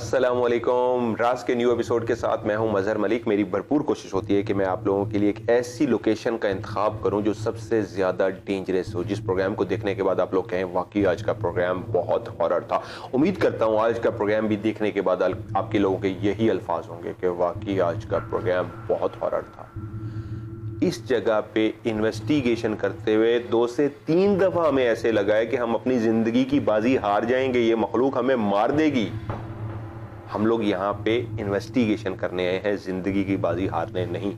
अस्सलामुअलैकुम। राज के new episode के साथ मैं हूं मजहर मलिक। मेरी भरपूर कोशिश होती है कि मैं आप लोगों के लिए एक ऐसी लोकेशन का इंतखाब करूं जो सबसे ज़्यादा डेंजरस हो, जिस प्रोग्राम को देखने के बाद आप लोग कहें वाकई आज का प्रोग्राम बहुत हॉरर था। उम्मीद करता हूं आज का प्रोग्राम भी देखने के बाद आपके लोगों के यही अल्फाज होंगे कि वाकई आज का प्रोग्राम बहुत हॉरर था। इस जगह पे इन्वेस्टिगेशन करते हुए 2 से 3 दफा हमें ऐसे लगा है कि हम अपनी जिंदगी की बाजी हार जाएंगे, ये मखलूक हमें मार देगी। हम लोग यहाँ पे इन्वेस्टिगेशन करने आए हैं, जिंदगी की बाजी हारने नहीं।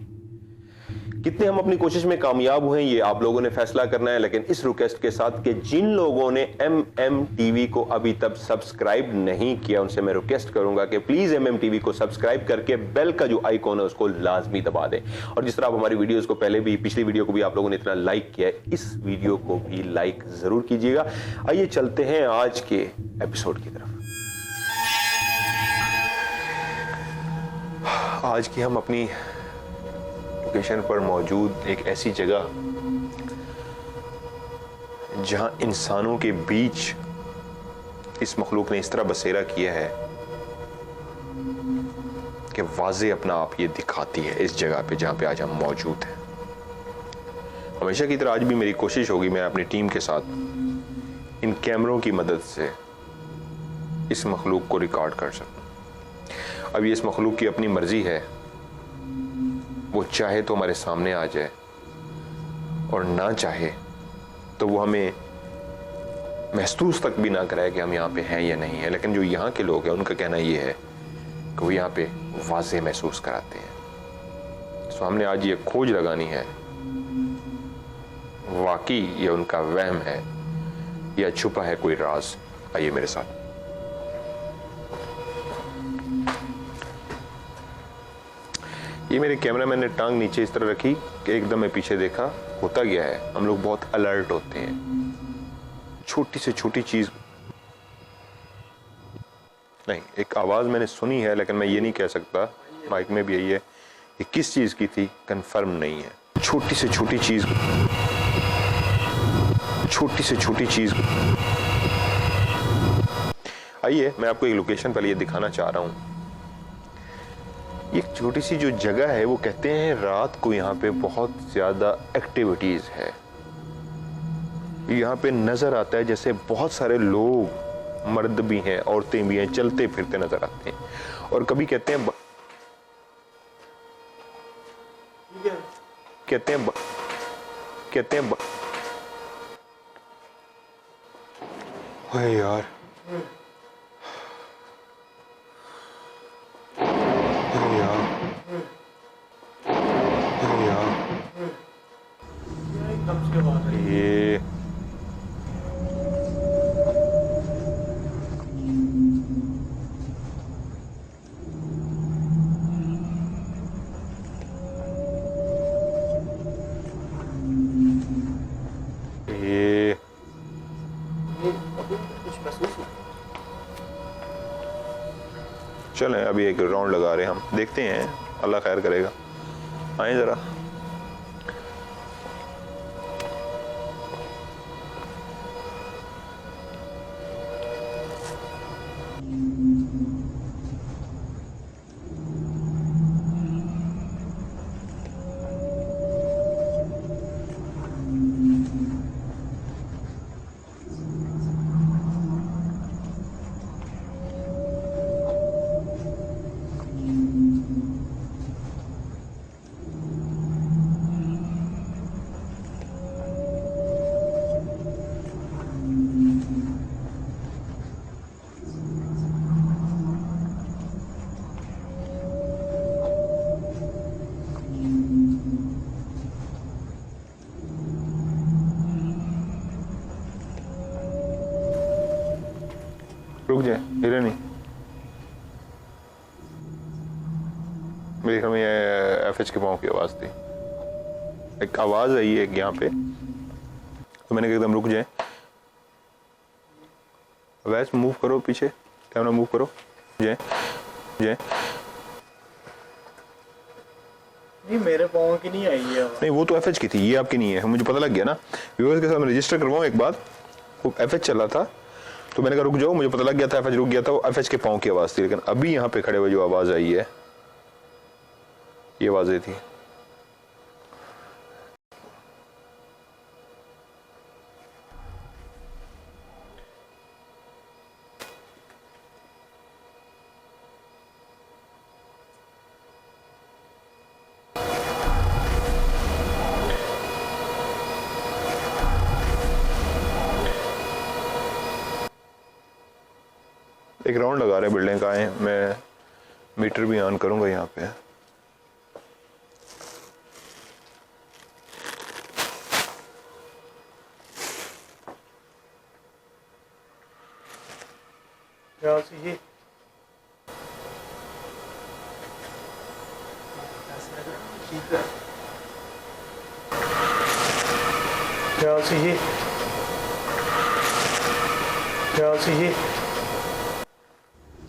कितने हम अपनी कोशिश में कामयाब हुए ये आप लोगों ने फैसला करना है, लेकिन इस रिक्वेस्ट के साथ कि जिन लोगों ने MMTV को अभी तक सब्सक्राइब नहीं किया उनसे मैं रिक्वेस्ट करूंगा कि प्लीज MMTV को सब्सक्राइब करके बेल का जो आइकॉन है उसको लाजमी दबा दें। और जिस तरह आप हमारी वीडियोस को पहले भी, पिछली वीडियो को भी आप लोगों ने इतना लाइक किया है, इस वीडियो को भी लाइक जरूर कीजिएगा। आइए चलते हैं आज के एपिसोड की तरफ। आज की हम अपनी लोकेशन पर मौजूद एक ऐसी जगह जहां इंसानों के बीच इस मखलूक ने इस तरह बसेरा किया है कि वाज़े अपना आप ये दिखाती है इस जगह पे जहां पे आज हम मौजूद हैं। हमेशा की तरह आज भी मेरी कोशिश होगी मैं अपनी टीम के साथ इन कैमरों की मदद से इस मखलूक को रिकॉर्ड कर सकूं। अब ये इस मखलूक की अपनी मर्जी है, वो चाहे तो हमारे सामने आ जाए और ना चाहे तो वो हमें महसूस तक भी ना कराए कि हम यहाँ पे हैं या नहीं है। लेकिन जो यहाँ के लोग हैं उनका कहना ये है कि वो यहाँ पे वाज़े महसूस कराते हैं। तो हमने आज ये खोज लगानी है वाकई ये उनका वहम है या छुपा है कोई राज। आइए मेरे साथ। ये मेरे कैमरामैन ने टांग नीचे इस तरह रखी कि एकदम मैं पीछे देखा। होता गया है हम लोग बहुत अलर्ट होते हैं, छोटी से छोटी चीज नहीं। एक आवाज मैंने सुनी है लेकिन मैं ये नहीं कह सकता, माइक में भी यही है कि किस चीज की थी, कंफर्म नहीं है। छोटी से छोटी चीज, छोटी से छोटी चीज। आइए मैं आपको एक लोकेशन पहले ये दिखाना चाह रहा हूं। एक छोटी सी जो जगह है वो कहते हैं रात को यहाँ पे बहुत ज्यादा एक्टिविटीज है। यहाँ पे नजर आता है जैसे बहुत सारे लोग, मर्द भी हैं औरतें भी हैं, चलते फिरते नजर आते हैं। और कभी कहते हैं ओए यार, ये चलें अभी एक राउंड लगा रहे हैं हम, देखते हैं अल्लाह खैर करेगा। आए जरा। रुक जाए, हिले नहीं। मेरे ख्याल में ये FH के पाँव की आवाज थी। एक आवाज आई है यहाँ पे, तो मैंने कहा एकदम रुक जाए। वैसे मूव करो पीछे, कैमरा मूव करो। जाए नहीं, मेरे पाँव की नहीं आई है। नहीं, वो तो FH की थी, ये आपकी नहीं है। मुझे पता लग गया ना। व्यूअर्स के साथ मैं रजिस्टर करवाऊँ एक बात। वो FH चला था तो मैंने कहा रुक जाओ, मुझे पता लग गया था एफएच रुक गया था, वो एफएच के पाँव की आवाज़ थी। लेकिन अभी यहाँ पे खड़े हुए जो आवाज़ आई है ये आवाज़ें थी। एक राउंड लगा रहे बिल्डिंग का है, मैं मीटर भी ऑन करूंगा यहाँ पे।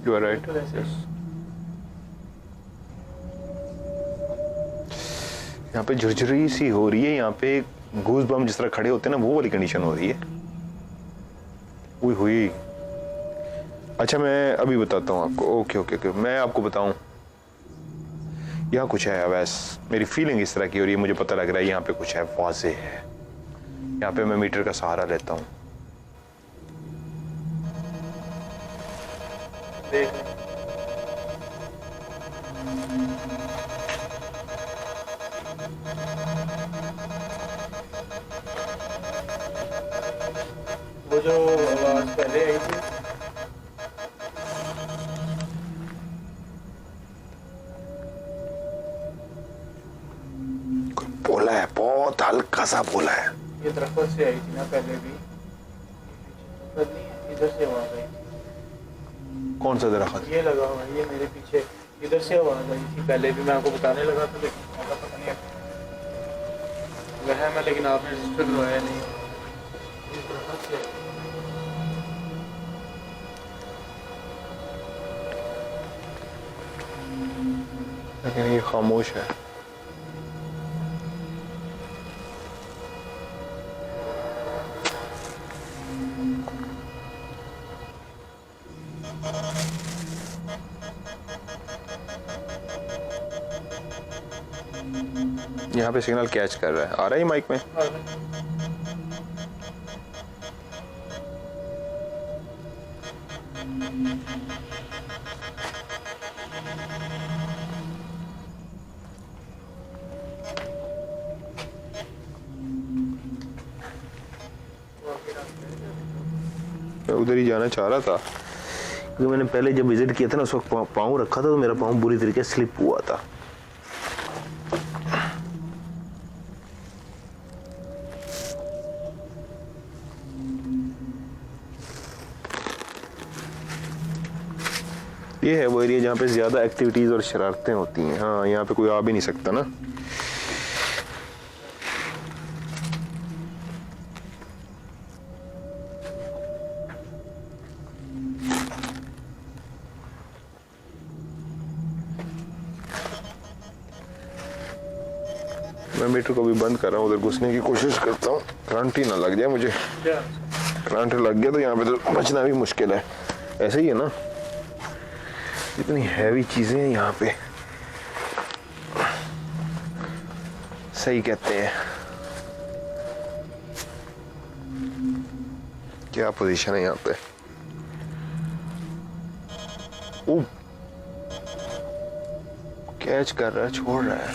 You are right. Yes. यहाँ पे झुरझुरी सी हो रही है, यहाँ पे गूज बम जिस तरह खड़े होते हैं ना, वो वाली कंडीशन हो रही है। हुई हुई। अच्छा मैं अभी बताता हूँ आपको। ओके ओके ओके, मैं आपको बताऊँ, यहाँ कुछ है अवैस, मेरी फीलिंग इस तरह की हो रही है, मुझे पता लग रहा है यहाँ पे कुछ है, वाज़ेह है। यहाँ पे मैं मीटर का सहारा लेता हूँ। वो जो आवाज पहले आई थी, बोला है, बहुत हल्का सा बोला है। ये दरख्त से आई थी ना पहले भी, इधर से आवाज आई थी। कौन सा दरख्त? ये लगा हुआ है, ये मेरे पीछे, इधर से आवाज आई थी पहले भी, मैं आपको बताने लगा था लेकिन आपका पता नहीं वह मैं, लेकिन आपने रजिस्टर करवाया नहीं। इस दरख्त से आई थी। लेकिन ये खामोश है। यहाँ पे सिग्नल कैच कर रहा है, आ रहा है माइक में। मैं उधर ही जाना चाह रहा था क्योंकि मैंने पहले जब विजिट किया था ना, उस वक्त पाँव रखा था तो मेरा पाँव बुरी तरीके से स्लिप हुआ था। ये है वो एरिया जहाँ पे ज्यादा एक्टिविटीज और शरारतें होती हैं। हाँ, यहाँ पे कोई आ भी नहीं सकता ना। मैं मीटर को भी बंद कर रहा हूँ, उधर घुसने की कोशिश करता हूँ, करंट ही ना लग जाए मुझे। करंट लग गया तो यहाँ पे तो बचना भी मुश्किल है। ऐसे ही है ना, इतनी हैवी चीजें हैं यहाँ पे। सही कहते हैं। क्या पोजीशन है यहाँ पे? ओ, कैच कर रहा है, छोड़ रहा है।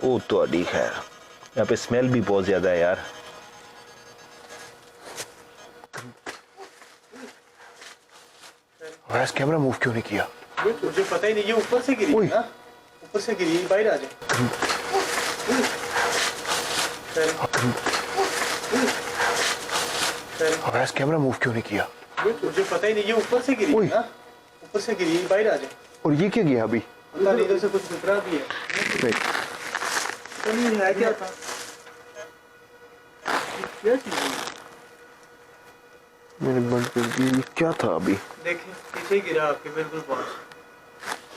ओ तो अड़ी खैर, यहाँ पे स्मेल भी बहुत ज्यादा है यार। वैस कैमरा मूव क्यों नहीं किया? मुझे पता ही नहीं, ये ऊपर से गिरी ना, ऊपर से गिरी, बाहर आ जाए। वैस कैमरा मूव क्यों नहीं किया? मुझे पता ही नहीं, ये ऊपर से गिरी ना, ऊपर से गिरी, बाहर आ जाए। और ये क्या गया अभी? पता नहीं, इधर से कुछ गुजरा भी है। नहीं है, क्या था? क्या चीज़ है? मैंने बंद कर दी। क्या था अभी? देखें, पीछे गिरा आपके बिल्कुल पास।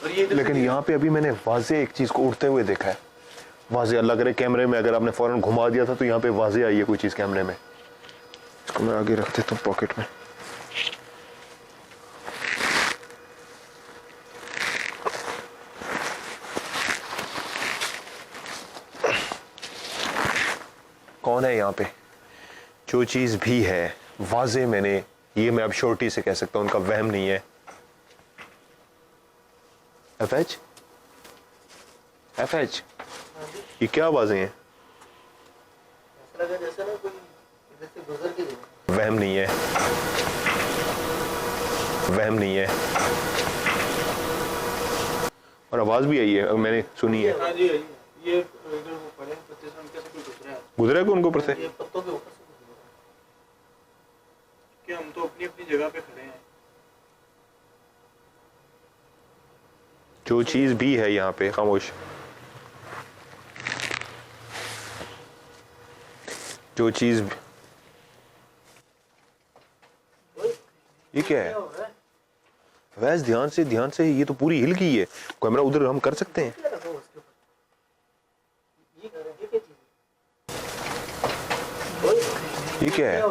और ये लेकिन यहाँ पे अभी मैंने वाज़े एक चीज को उड़ते हुए देखा है। वाज़े, अल्लाह करे कैमरे में अगर आपने फ़ौरन घुमा दिया था तो यहाँ पे वाज़े आई है कोई चीज़ कैमरे में। इसको मैं आगे रख देता हूँ पॉकेट में। कौन है यहाँ पे? जो चीज़ भी है वाज़े, मैंने ये मैं अब श्योरिटी से कह सकता हूँ, उनका वहम नहीं है। एफएच एफएच ये क्या आवाजें हैं? वहम नहीं है, वहम नहीं है। और आवाज भी आई है, मैंने सुनी है। हाँ जी, ये इधर वो पड़े पत्ते से उनके से कोई गुजरा है को उनको ऊपर से? ये पत्तों के ऊपर से कि हम तो अपनी अपनी जगह पे खड़े हैं। जो चीज भी है यहाँ पे खामोश, जो चीज ये क्या है? वैसे ध्यान से, ये तो पूरी हिल गई है। कैमरा उधर हम कर सकते हैं? ये क्या है?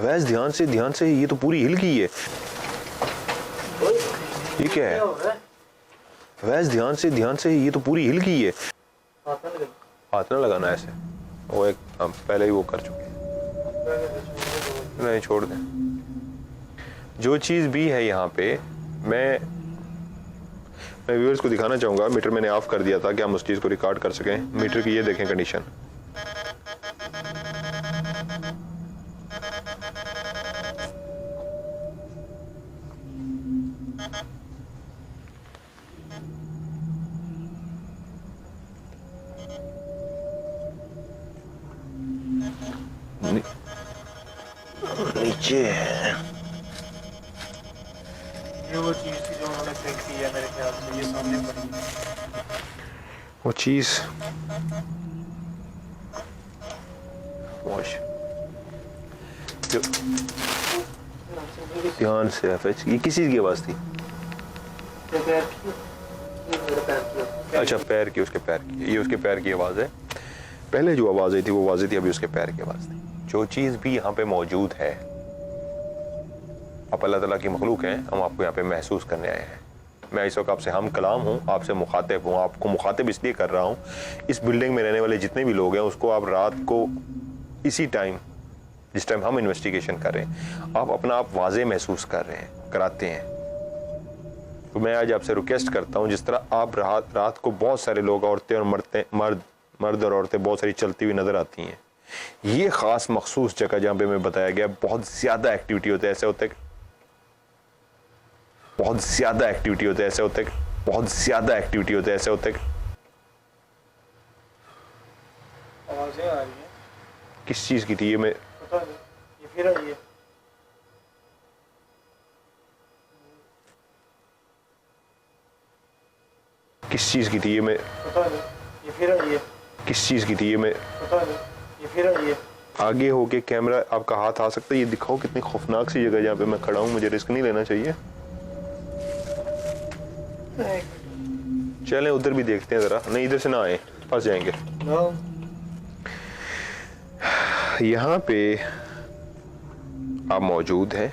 वैसे ध्यान से, ये तो पूरी हिल गई है। ये क्या है? वैसे ध्यान से, ये तो पूरी हिल गई है। हाथ ना लगाना ऐसे, वो एक हम पहले ही वो कर चुके हैं। नहीं छोड़ दें। जो चीज़ भी है यहाँ पे, मैं व्यूअर्स को दिखाना चाहूँगा। मीटर मैंने ऑफ कर दिया था कि हम उस चीज़ को रिकॉर्ड कर सकें। मीटर की ये देखें कंडीशन। नीचे है ये वो चीज थी जो उन्होंने फेंक की है मेरे ख्याल से, ये सामने पड़ी है वो चीज। जो ध्यान से एफएच, ये किसी की आवाज थी? अच्छा पैर की, उसके पैर की, ये उसके पैर की आवाज है। पहले जो आवाज आई थी वो आवाज थी, अभी उसके पैर की आवाज थी। जो चीज भी यहाँ पे मौजूद है, आप अल्लाह ताला की मखलूक हैं, हम आपको यहाँ पे महसूस करने आए हैं। मैं इस वक्त आपसे हम कलाम हूँ, आपसे मुखातिब हूँ। आपको मुखातिब इसलिए कर रहा हूँ, इस बिल्डिंग में रहने वाले जितने भी लोग हैं उसको आप रात को इसी टाइम, जिस टाइम हम इन्वेस्टिगेशन कर रहे हैं, आप अपना आप वाज़े महसूस कर रहे हैं, कराते हैं। तो मैं आज आपसे रिक्वेस्ट करता हूँ, जिस तरह आप रात को बहुत सारे लोग, औरतें और मर्द और औरतें बहुत सारी चलती हुई नजर आती हैं। ये खास मखसूस जगह जहाँ पे मैं बताया गया, बहुत ज्यादा एक्टिविटी होते हैं। ऐसे होता है, बहुत ज्यादा एक्टिविटी होते हैं। ऐसे होता है, बहुत ज्यादा एक्टिविटी होते हैं। ऐसे होता है। आवाजें आ रही हैं। किस चीज की थी ये? मैं पता नहीं, ये फिर आई है। किस चीज की थी ये? मैं पता नहीं, ये फिर आई है। किस चीज की थी ये? मैं पता नहीं, ये फिर आई है। आगे होके कैमरा आपका हाथ आ सकता है। ये दिखाओ कितनी खौफनाक सी जगह जहाँ पे मैं खड़ा हूँ। मुझे रिस्क नहीं लेना चाहिए। चलें उधर भी देखते हैं जरा। नहीं इधर से ना आए, फंस जाएंगे। यहाँ पे आप मौजूद हैं।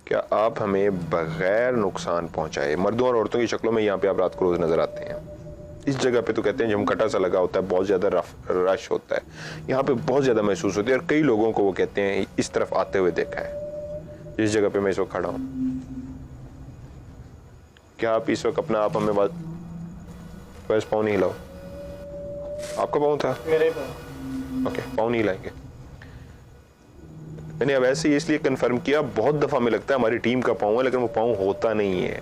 क्या आप हमें बगैर नुकसान पहुंचाए, मर्दों और औरतों की शक्लों में यहाँ पे आप रात को रोज नजर आते हैं। इस जगह पे तो कहते हैं झमकटा सा लगा होता है, बहुत ज्यादा रश होता है। यहाँ पे बहुत ज्यादा महसूस होती है, और कई लोगों को वो कहते हैं इस तरफ आते हुए देखा है, जिस जगह पे मैं इस वक्त खड़ा हूँ। क्या आप इस वक्त अपना आप हमें वैसे पाँव नहीं हिलाओ। आपका पाँव था? मेरे पाँव। ओके, पाँव नहीं हिलाएंगे। मैंने अब ऐसे ही इसलिए कंफर्म किया, बहुत दफा में लगता है हमारी टीम का पाँव है, लेकिन वो पाँव होता नहीं है।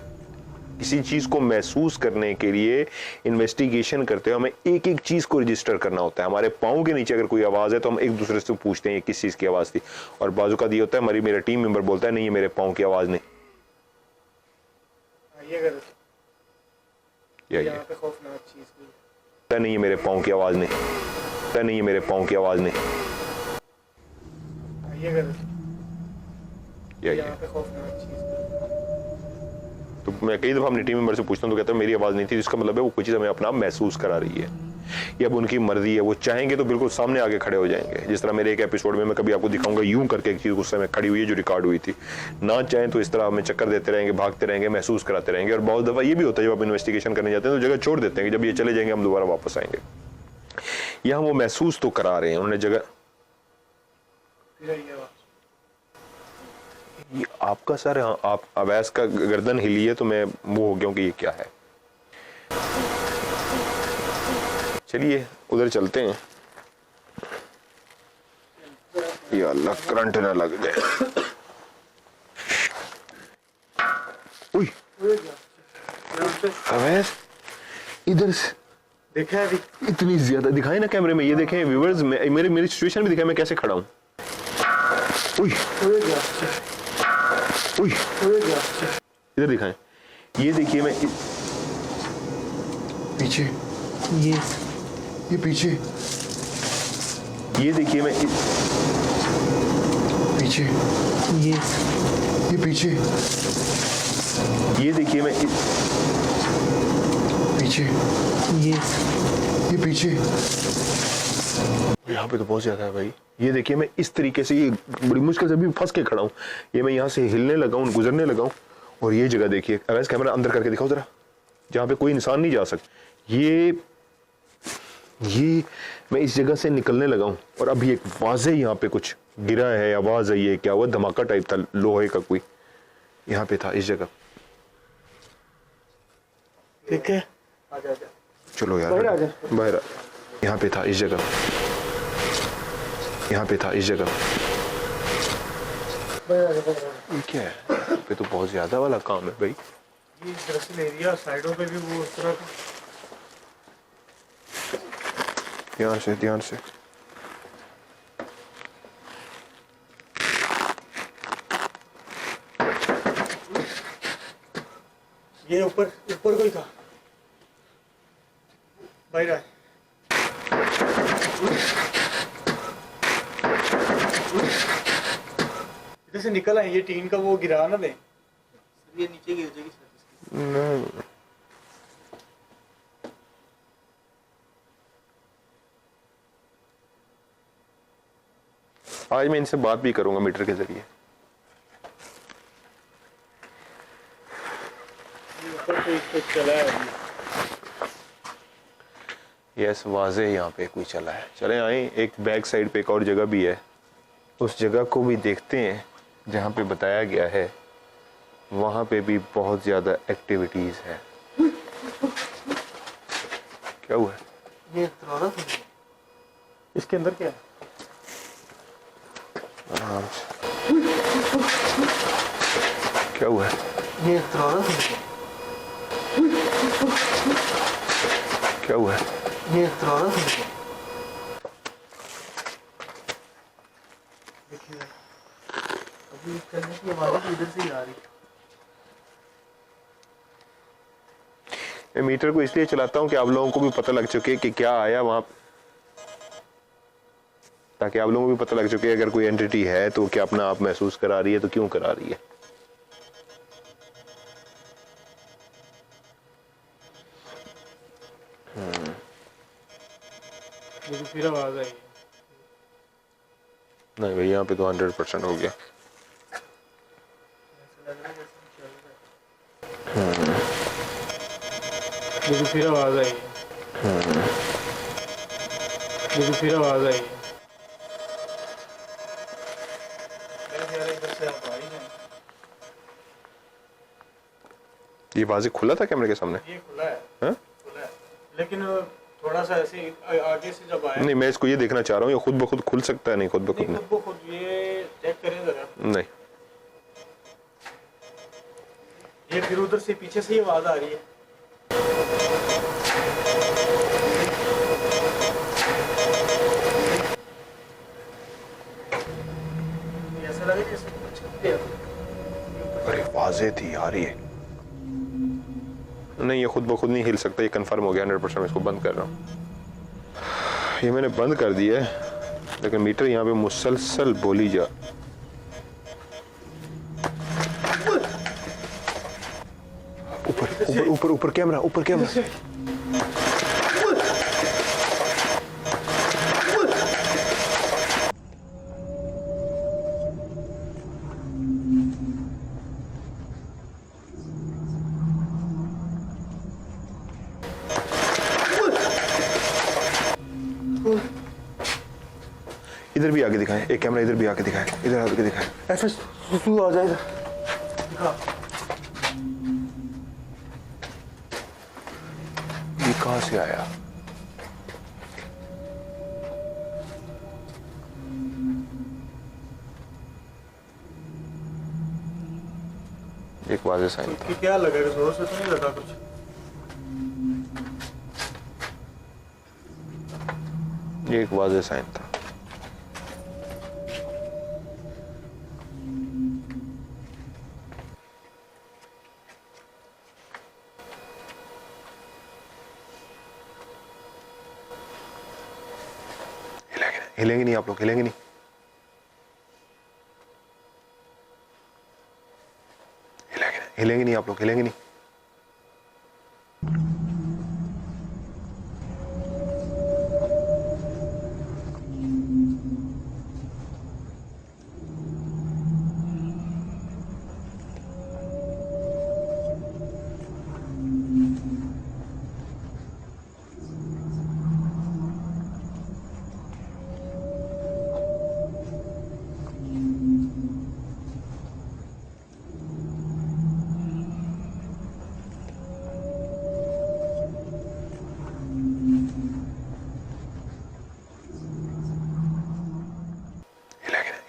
किसी चीज को महसूस करने के लिए इन्वेस्टिगेशन करते हुए हमें एक एक चीज को रजिस्टर करना होता है। हमारे पाँव के नीचे अगर कोई आवाज है तो हम एक दूसरे से पूछते हैं ये किस चीज की आवाज थी, और बाजू का दिया होता है मेरा टीम मेंबर बोलता है नहीं ये मेरे पाँव की आवाज नहीं। खौफनाक चीज नहीं ये मेरे पाँव की आवाज नहीं, नहीं ये मेरे पाँव की आवाज नहीं। तो मैं कई दफ़ा अपनी टीम मेंबर से पूछता हूँ तो कहता है मेरी आवाज़ नहीं थी, जिसका मतलब है वो कोई चीज़ हमें अपना महसूस करा रही है। ये अब उनकी मर्जी है, वो चाहेंगे तो बिल्कुल सामने आके खड़े हो जाएंगे। जिस तरह मेरे एक एपिसोड में मैं कभी आपको दिखाऊंगा यूं करके एक चीज़ गुस्से में खड़ी हुई है जो रिकॉर्ड हुई थी, ना चाहें तो इस तरह हमें चक्कर देते रहेंगे, भागते रहेंगे, महसूस कराते रहेंगे। और बहुत दफ़ा ये भी होता है जब आप इन्वेस्टिगेशन करने जाते हैं तो जगह छोड़ देते हैं कि जब ये चले जाएंगे हम दोबारा वापस आएंगे। यहाँ वो महसूस तो करा रहे हैं, उन्होंने जगह। ये आपका सर, आप अवैस का गर्दन हिली है तो मैं वो हो गया हूँ कि ये क्या है। चलिए उधर चलते हैं। या अल्लाह करंट ना लग जाए। उई अवैस इधर से देखा है इतनी ज्यादा दिखाई ना कैमरे में। ये देखें व्यूअर्स, मेरी सिचुएशन भी दिखाई मैं कैसे खड़ा हूँ। उई उई इधर दिखाएं। ये देखिए मैं पीछे, ये पीछे, ये देखिए मैं पीछे, ये पीछे, ये देखिए मैं पीछे, ये पीछे। यहाँ पे तो बहुत ज्यादा है भाई। ये देखिए मैं इस तरीके से, ये बड़ी मुश्किल से भी फंस के खड़ा हूँ। ये मैं यहाँ से हिलने लगा हूँ, गुजरने लगा हूँ। और ये जगह देखिए, अवैस कैमरा अंदर करके दिखाओ जरा, जहाँ पे कोई इंसान नहीं जा सकता। ये मैं इस जगह से निकलने लगा हूँ और अभी एक वाज़े यहाँ पे कुछ गिरा है, आवाज आई है, क्या हुआ, धमाका टाइप था लोहे का कोई यहाँ पे था इस जगह। ठीक है चलो यार बाहर। यहाँ पे था इस जगह, यहाँ पे था इस जगह। ये क्या है? यहाँ पे तो बहुत ज्यादा वाला काम है भाई। ये दरअसल एरिया साइडों पे भी वो उस तरह का। ध्यान से ध्यान से। ये ऊपर कोई था बाहर आए। इधर से निकल आए, ये टीन का वो गिरा ना दे, ये नीचे गिर जाएगी। नहीं आज मैं इनसे बात भी करूंगा मीटर के जरिए। चला है यस, वाजे यहाँ पे कोई चला है। चले आए, एक बैक साइड पे एक और जगह भी है, उस जगह को भी देखते हैं जहाँ पे बताया गया है। वहाँ पे भी बहुत ज़्यादा एक्टिविटीज़ है। क्या हुआ है? ये इसके अंदर क्या है? आराम से। क्या हुआ है? ये क्या हुआ है? ये अभी चलने की आवाज़ इधर से ही आ रही। मैं मीटर को इसलिए चलाता हूँ कि आप लोगों को भी पता लग चुके कि क्या आया वहां, ताकि आप लोगों को भी पता लग चुके अगर कोई एंटिटी है तो क्या अपना आप महसूस करा रही है तो क्यों करा रही है। फिर आवाज आई। नहीं भाई यहाँ पे तो 100% हो गया। फिर आवाज आई। फिर आवाज आई। ये वाज़े खुला था कैमरे के सामने? ये खुला है। हाँ? खुला है लेकिन थोड़ा सा ऐसे आगे से जब आया। नहीं मैं इसको ये देखना चाह रहा हूँ, ये खुद ब खुद खुल सकता है? नहीं खुद ब खुद नहीं। खुद ब खुद ये चेक करें जरा। नहीं ये फिर उधर से पीछे से ही आवाज आ रही है। ऐसा लगे जैसे कुछ छपते हैं। अरे वाज़े थी यार ये। नहीं ये खुद ब खुद नहीं हिल सकता, ये कंफर्म हो गया 100%। मैं इसको बंद कर रहा हूँ। ये मैंने बंद कर दिया है लेकिन मीटर यहाँ पे मुसलसल बोली जा। से ऊपर ऊपर कैमरा, ऊपर कैमरा। इधर भी आगे दिखाएं, एक कैमरा इधर भी आके दिखाएं, इधर आके दिखाएं। एफएस तू आ जा इधर। ये कहां से आया? एक वाज़ेह साइन था। क्या लगेगा, जोर से तो नहीं लगा कुछ? ये एक वाज़ेह साइन था। हिलेंगे नहीं आप लोग, हिलेंगे नहीं। हिलेंगे नहीं आप लोग, हिलेंगे नहीं।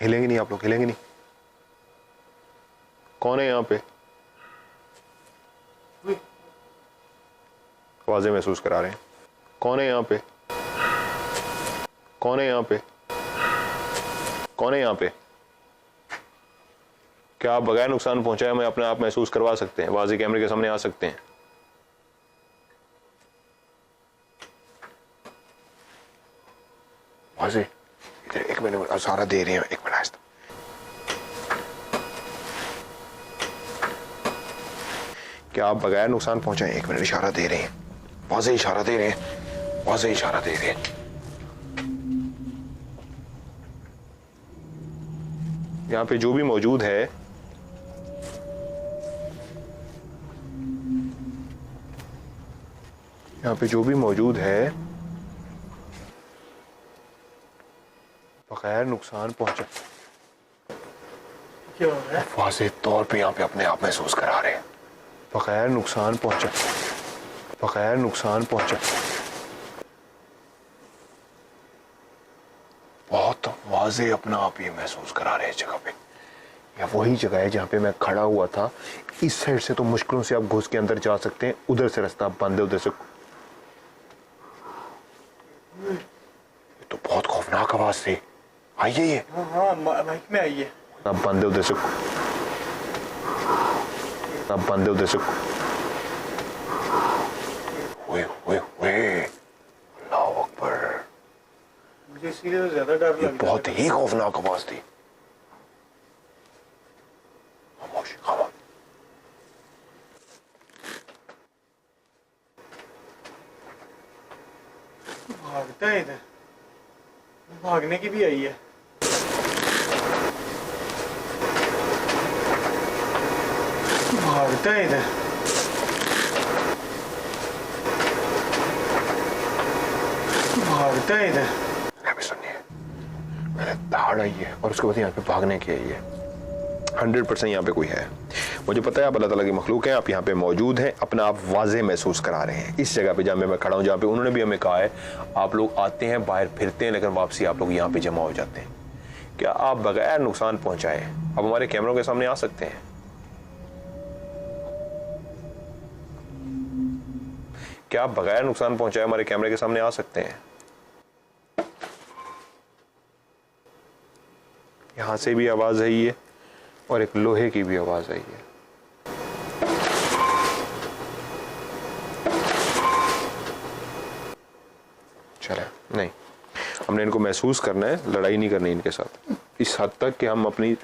हिलेंगे नहीं आप लोग, हिलेंगे नहीं। कौन है यहाँ पे? आवाजें महसूस करा रहे हैं। कौन है यहाँ पे? कौन है यहाँ पे? कौन है यहाँ पे? क्या आप बगैर नुकसान पहुंचाए हमें अपने आप महसूस करवा सकते हैं? वाज़ेह कैमरे के सामने आ सकते हैं? वाज़ेह इधर एक मिनट इशारा दे रहे हैं, एक मिनट। क्या आप बगैर नुकसान पहुंचाए? एक मिनट, इशारा दे रहे हैं, वाज़ेह इशारा दे रहे हैं, वाज़ेह इशारा दे रहे हैं। यहाँ पे जो भी मौजूद है, यहाँ पे जो भी मौजूद है बगैर नुकसान पहुंचा, क्या हो रहा है? वाज़ेह तौर पे यहाँ पे अपने आप महसूस करा रहे हैं। बगैर नुकसान पहुंचा, बगैर नुकसान पहुंचा। बहुत वाज़ेह अपना आप ये महसूस करा रहे हैं जगह पे। या वही जगह है जहाँ पे मैं खड़ा हुआ था। इस साइड से तो मुश्किलों से आप घुस के अंदर जा सकते हैं, उधर से रास्ता बंद है, उधर से। ये तो बहुत खौफनाक आवाज थी। आइए ये। हाँ माइक में आइए। अब बंद है उधर से, अब बंद है उधर से। ओए ओए ओए, अल्लाह अकबर। मुझे इसीलिए तो ज्यादा डर लग बहुत ही खौफनाक आवाज थी। खामोश, खामोश। भागता है इधर, भागने की भी आई है। भागता है इधर, भागता है इधर। अभी सुनिए, मैंने दहाड़ आई है और उसके बाद यहाँ पे भागने की आई है। 100% यहाँ पे कोई है। मुझे पता है आप अल्लाह ताला की मखलूक हैं, आप यहाँ पे मौजूद हैं, अपना आप वाज़ेह महसूस करा रहे हैं। इस जगह पे जहाँ मैं खड़ा हूँ, जहाँ पे उन्होंने भी हमें कहा है आप लोग आते हैं, बाहर फिरते हैं, लेकिन वापसी आप लोग यहाँ पे जमा हो जाते हैं। क्या आप बगैर नुकसान पहुंचाए अब हमारे कैमरों के सामने आ सकते हैं? क्या आप बगैर नुकसान पहुंचाए हमारे कैमरे के सामने आ सकते हैं? यहां से भी आवाज आई है और एक लोहे की भी आवाज आई है। चले, नहीं, हमने इनको महसूस करना है, लड़ाई नहीं करनी इनके साथ इस हद तक कि हम अपनी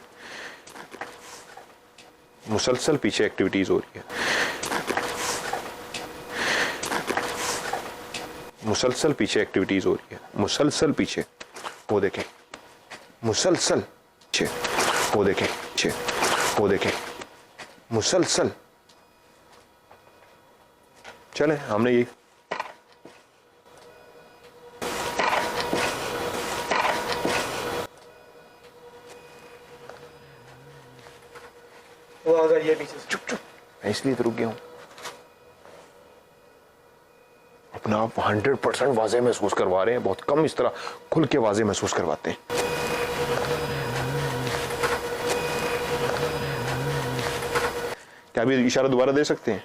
मुसलसल पीछे एक्टिविटीज हो रही है। मुसलसल पीछे एक्टिविटीज हो रही है, मुसलसल पीछे, वो देखें, मुसलसल पीछे, वो देखें, पीछे, वो देखें, मुसलसल। चले हमने ये वो अगर ये पीछे से चुप चुप, मैं इसलिए तो रुक गया हूं। अपना आप 100% वाज़ेह महसूस करवा रहे हैं, बहुत कम इस तरह खुल के वाज़ेह महसूस करवाते हैं। क्या अभी इशारा दोबारा दे सकते हैं?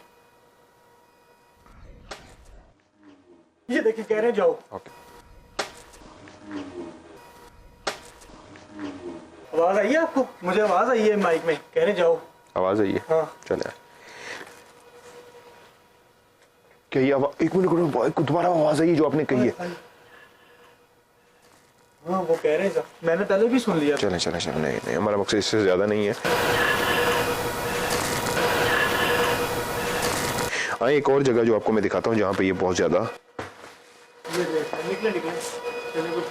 ये देखिए कह रहे हैं जाओ। ओके, आवाज आई है आपको? मुझे आवाज आई है माइक में, कह रहे हैं जाओ। आवाज आई है? हाँ। चले क्या ये एक मिनट दोबारा आवाज आई है जो आपने कही है? हाँ वो कह रहे हैं जाओ, मैंने पहले भी सुन लिया। चले चले चले, नहीं नहीं, हमारा मकसद इससे ज्यादा नहीं है। हाँ, एक और जगह जो आपको मैं दिखाता हूँ जहाँ पे ये बहुत ज्यादा निकले निकले चले कुछ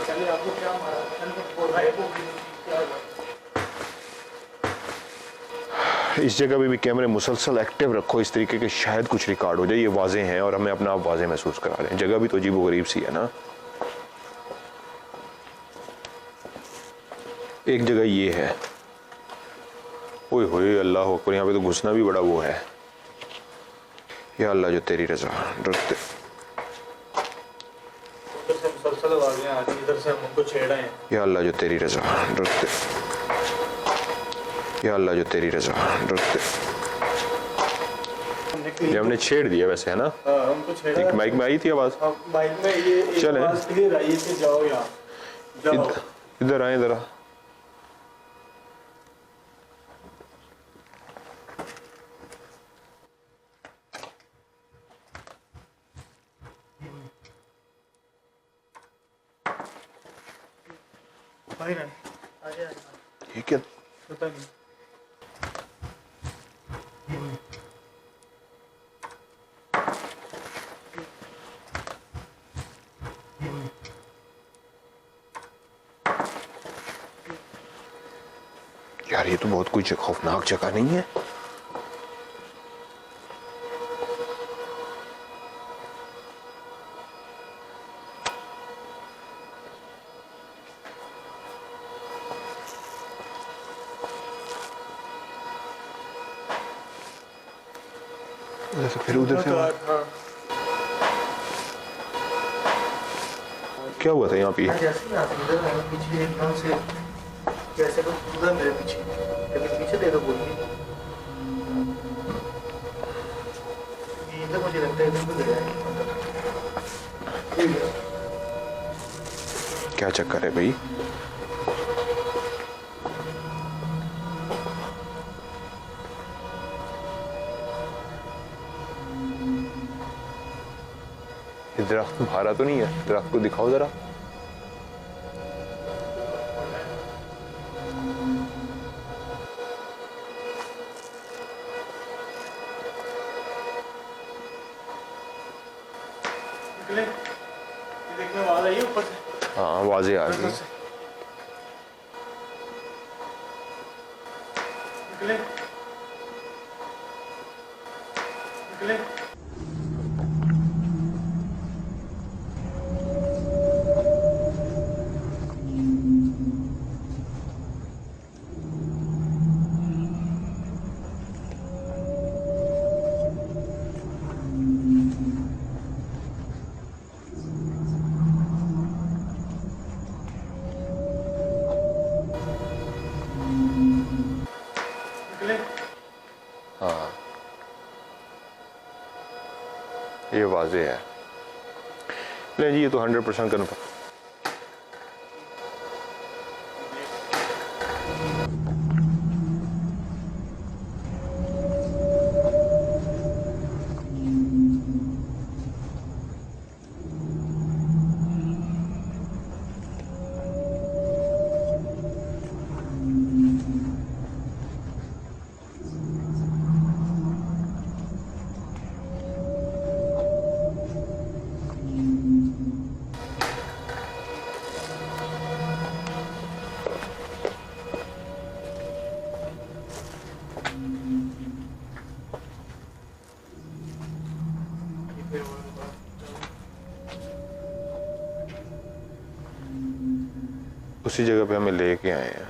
पहले आपको क्या मारा इस जगह पे भी कैमरे मुसलसल एक्टिव रखो इस तरीके के, शायद कुछ रिकॉर्ड हो जाए। ये वाजे हैं और हमें अपना आप वाजे महसूस करा रहे हैं। जगह भी तो अजीब गरीब सी है ना। एक जगह ये है, ओए होए अल्लाह अकबर, यहाँ पे तो घुसना भी बड़ा वो है। या अल्लाह जो तेरी रजा, डरते मुसलसल आवाजें आ रही, इधर से हम उनको छेड़ रहे हैं। या अल्लाह जो तेरी रजा, डरते, या अल्लाह जो तेरी रजा, डरते। ये हमने छेड़ दिया वैसे, है ना? हमको छेड़ा। एक माइक में आई थी आवाज? माइक में ये चलें। आवाज क्लियर आई कि जाओ यहाँ जाओ। इधर आए जरा। भाई ना आगे ये क्या? पता नहीं। यार ये तो बहुत कुछ खौफनाक जगह नहीं है? फिर उधर से हाँ। क्या हुआ था यहाँ पे? जैसे ना इधर आए पीछे एकदम से जैसे तो उधर मेरे पीछे, लेकिन पीछे दे दो बोलिए। इधर मुझे लगता है इधर भी गया है। क्या चक्कर है भाई? ये दरख्त भारा तो नहीं है? दरख्त को दिखाओ जरा। निकले, ये देखने आवाज आई है ऊपर से। हाँ आवाजें आ रही हैं। निकले निकले। हाँ ये वाजे है। नहीं जी, ये तो 100% कन्फर्म। उसी जगह पे हमें लेके आए हैं।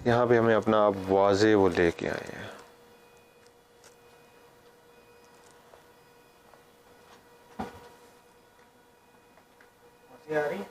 यहाँ पे हमें अपना आप वाजे वो लेके आए हैं। आ रही है?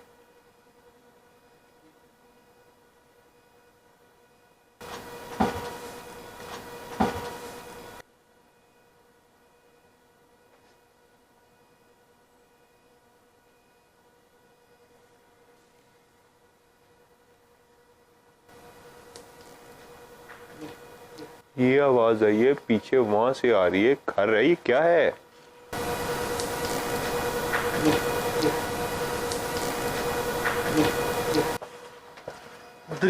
ये आवाज आई है पीछे, वहां से आ रही है, घर है, ये क्या है?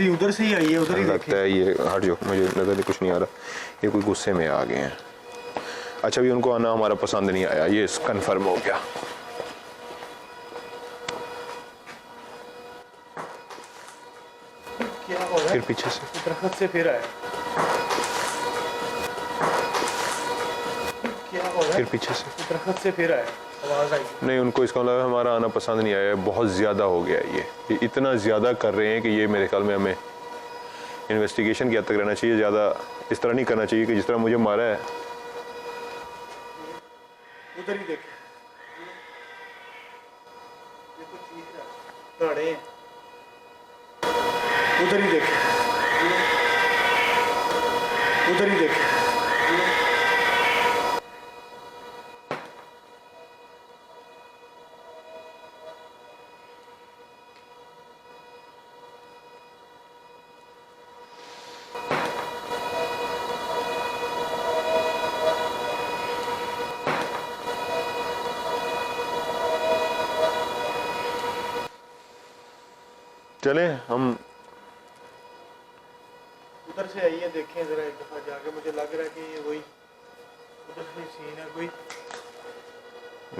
उधर से ही आई है, उधर ही लगता है ये हट जाओ, मुझे नजर नहीं, कुछ नहीं आ रहा। ये कोई गुस्से में आ गए हैं। अच्छा भी उनको आना हमारा पसंद नहीं आया, ये कंफर्म हो गया। क्या हो रहा है? फिर पीछे से दरख्त से फिर आया। क्या हो रहा है? फिर पीछे से दरख्त से फिर आया, आवाज आई। नहीं, उनको इसका मतलब हमारा आना पसंद नहीं आया, बहुत ज़्यादा हो गया ये इतना ज़्यादा कर रहे हैं कि ये मेरे ख्याल में हमें इन्वेस्टिगेशन की हद तक रहना चाहिए। ज़्यादा इस तरह नहीं करना चाहिए कि जिस तरह मुझे मारा है। उधर ही देखे, ये तो चीख रहा है, लड़े हैं। उधर ही देखे, उधर ही देखे। चले हम उधर से आइए, देखें जरा एक दफा जाके। मुझे लग रहा है कि ये वही उधर से सीन है कोई।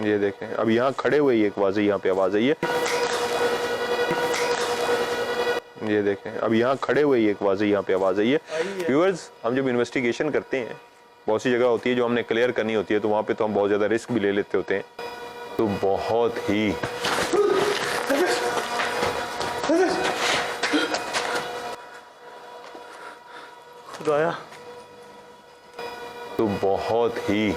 ये देखें, अब यहाँ खड़े हुए एक आवाज़, यहाँ पे आवाज़ आई है। ये देखें, अब यहाँ खड़े हुए एक आवाज़, यहाँ पे आवाज़ आई है। व्यूअर्स, हम जब इन्वेस्टिगेशन करते हैं, बहुत सी जगह होती है जो हमने क्लियर करनी होती है, तो वहाँ पे तो हम बहुत ज़्यादा रिस्क भी ले लेते होते हैं। तो बहुत ही खुदाया, तो बहुत ही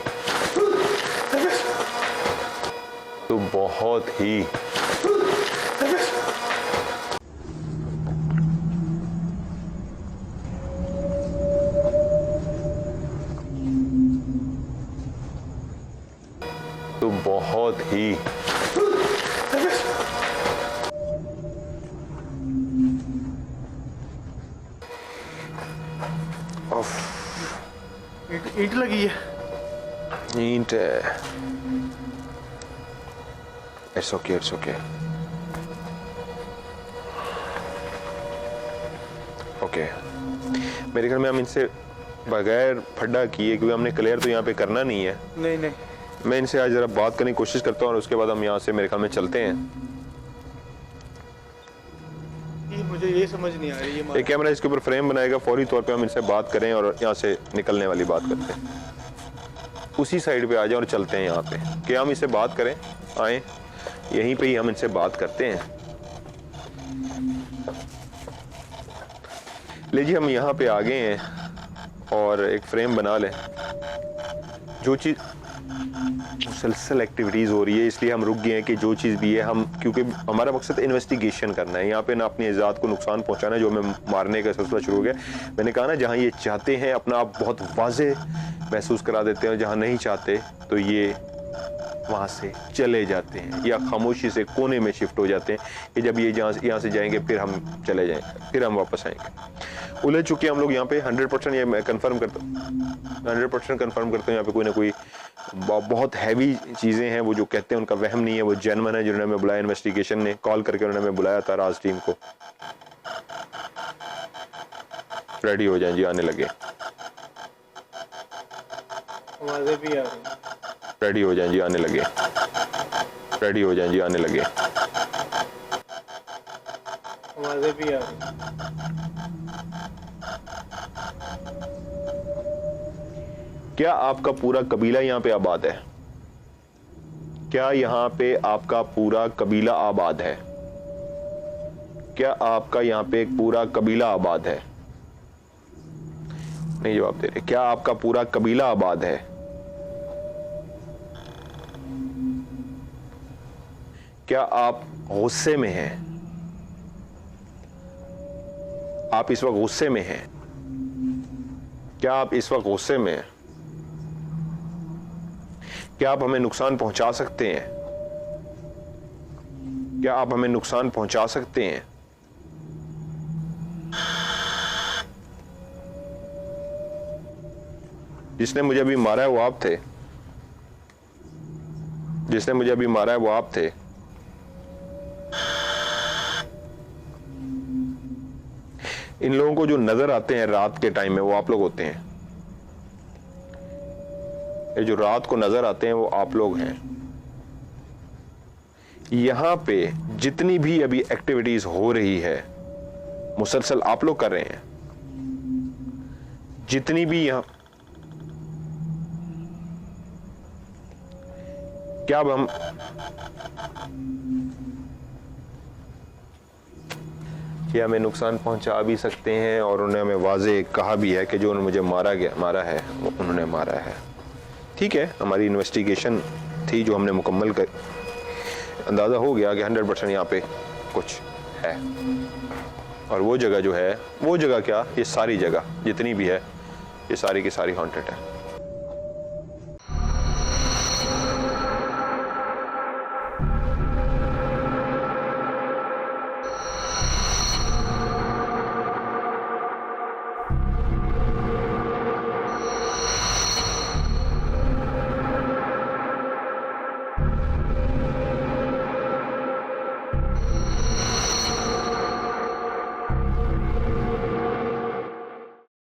तो बहुत ही तो बहुत ही ईंट लगी है। ईंट है। It's okay, it's okay, okay. मेरे ख्याल में हम इनसे बगैर फड्डा किए, क्योंकि हमने क्लियर तो यहाँ पे करना नहीं है। नहीं नहीं, मैं इनसे आज जरा बात करने की कोशिश करता हूँ और उसके बाद हम यहाँ से मेरे ख्याल में चलते हैं। ये मुझे ये समझ नहीं आ रही है। एक कैमरा इसके ऊपर फ्रेम बनाएगा, फौरी तौर पे हम इनसे बात करें और यहाँ से निकलने वाली बात करते हैं। उसी साइड पे आ जाए और चलते हैं यहाँ पे, कि हम इससे बात करें। आए, यहीं पे ही हम इनसे बात करते हैं। लीजिए, हम यहाँ पे आ गए हैं और एक फ्रेम बना लें। जो चीज़ मुसलसल एक्टिविटीज़ हो रही है, इसलिए हम रुक गए हैं कि जो चीज़ भी है हम, क्योंकि हमारा मकसद इन्वेस्टिगेशन करना है। यहाँ पे ना अपनी इज़्ज़त को नुकसान पहुँचाना है, जो हमें मारने का सिलसिला शुरू हो गया। मैंने कहा ना, जहाँ ये चाहते हैं अपना आप बहुत वाज़े महसूस करा देते हैं, जहाँ नहीं चाहते तो ये वहाँ से चले जाते हैं या खामोशी से कोने में शिफ्ट हो जाते हैं कि जब ये यहाँ से जाएंगे फिर हम चले जाएंगे, फिर हम वापस आएंगे। उलझ चुके हम लोग यहाँ पे 100%। ये मैं कंफर्म करता हूँ, 100% कंफर्म करता हूँ। यहाँ पे कोई ना कोई बहुत हैवी चीज़ें हैं। वो जो कहते हैं उनका वहम नहीं है, वो जेन्युइन है। जिन्होंने हमें बुलाया, इन्वेस्टिगेशन ने कॉल करके उन्होंने हमें बुलाया था, राज टीम को। रेडी हो जाए जी, आने लगे। आवाजें भी आ रही हैं। रेडी हो जाए जी, आने लगे। रेडी हो जाए जी, आने लगे। आवाजें भी आ रही हैं। क्या आपका पूरा कबीला यहाँ पे आबाद है? क्या यहाँ पे आपका पूरा कबीला आबाद है? क्या आपका यहाँ पे एक पूरा कबीला आबाद है? नहीं जवाब दे रहे। क्या आपका पूरा कबीला आबाद है? क्या आप गुस्से में हैं? आप इस वक्त गुस्से में हैं? क्या आप इस वक्त गुस्से में हैं? क्या आप हमें नुकसान पहुंचा सकते हैं? क्या आप हमें नुकसान पहुंचा सकते हैं? जिसने मुझे अभी मारा है वो आप थे? जिसने मुझे अभी मारा है वो आप थे? इन लोगों को जो नजर आते हैं रात के टाइम में वो आप लोग होते हैं। ये जो रात को नजर आते हैं वो आप लोग हैं। यहां पे जितनी भी अभी एक्टिविटीज हो रही है मुसलसल आप लोग कर रहे हैं। जितनी भी यहां क्या अब हम ये हमें नुकसान पहुंचा भी सकते हैं और उन्होंने हमें वाज़े कहा भी है कि जो उन्होंने मुझे मारा है वो उन्होंने मारा है। ठीक है, हमारी इन्वेस्टिगेशन थी जो हमने मुकम्मल कर अंदाज़ा हो गया कि 100% यहाँ पे कुछ है। और वो जगह जो है, वो जगह क्या, ये सारी जगह जितनी भी है ये सारी की सारी हॉन्टेड है।